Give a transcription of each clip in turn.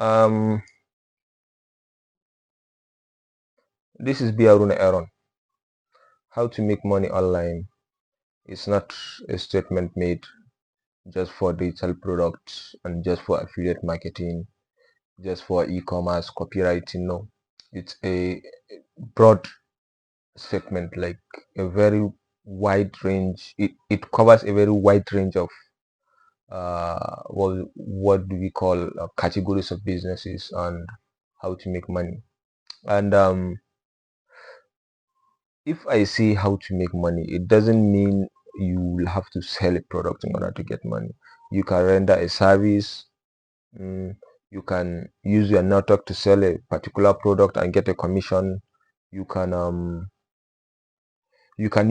Um, this is Biaruna Aaron. How to make money online is not a statement made just for digital products and just for affiliate marketing, just for e-commerce, copywriting. No, it's a broad statement, like a very wide range. It covers a very wide range of what do we call categories of businesses and how to make money. And if I say how to make money, it doesn't mean you will have to sell a product in order to get money. You can render a service. You can use your network to sell a particular product and get a commission. You can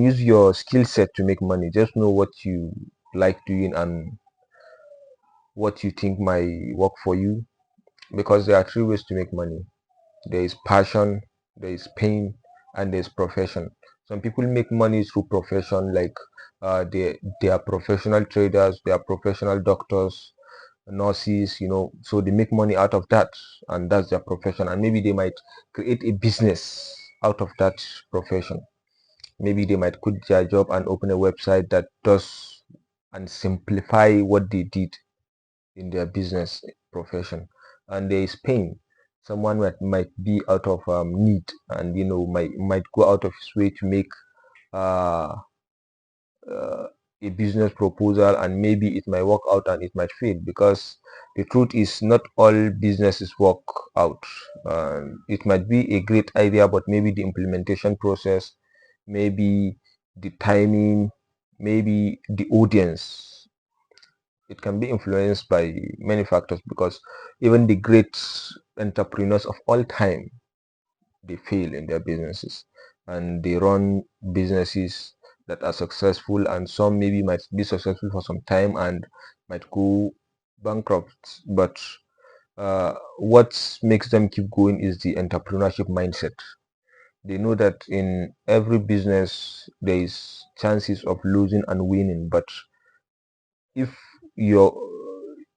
use your skill set to make money. Just know what you like doing and what you think might work for you, because there are three ways to make money. There is passion, there is pain, and there's profession. Some people make money through profession, like they are professional traders, they are professional doctors, nurses, so they make money out of that, and that's their profession. And maybe they might create a business out of that profession. Maybe they might quit their job and open a website that does and simplify what they did in their business profession. And there is pain. Someone might be out of need, and might go out of his way to make uh, uh, a business proposal, and maybe it might work out and it might fail, because the truth is not all businesses work out. It might be a great idea, but maybe the implementation process, maybe the timing, maybe the audience, it can be influenced by many factors, because even the great entrepreneurs of all time, they fail in their businesses, and they run businesses that are successful, and some maybe might be successful for some time and might go bankrupt. But what makes them keep going is the entrepreneurship mindset. They know that in every business there is chances of losing and winning, but if you're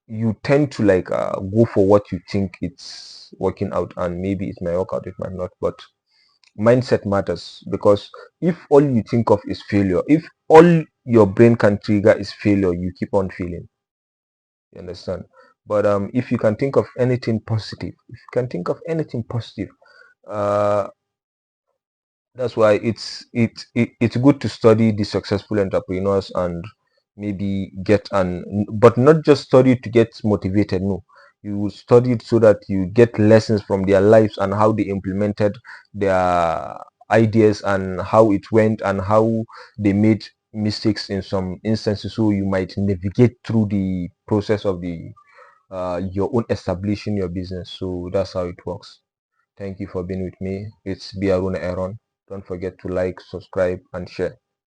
you tend to like go for what you think it's working out, and maybe it might work out, it might not. But mindset matters, because if all you think of is failure, if all your brain can trigger is failure, you keep on failing. You understand? But if you can think of anything positive, if you can think of anything positive, uh that's why it's good to study the successful entrepreneurs, and maybe get an but not just study to get motivated. No, you will study it so that you get lessons from their lives and how they implemented their ideas and how it went and how they made mistakes in some instances, so you might navigate through the process of the your own establishing your business. So that's how it works. Thank you for being with me. It's Biaruna Aaron. Don't forget to like, subscribe, and share.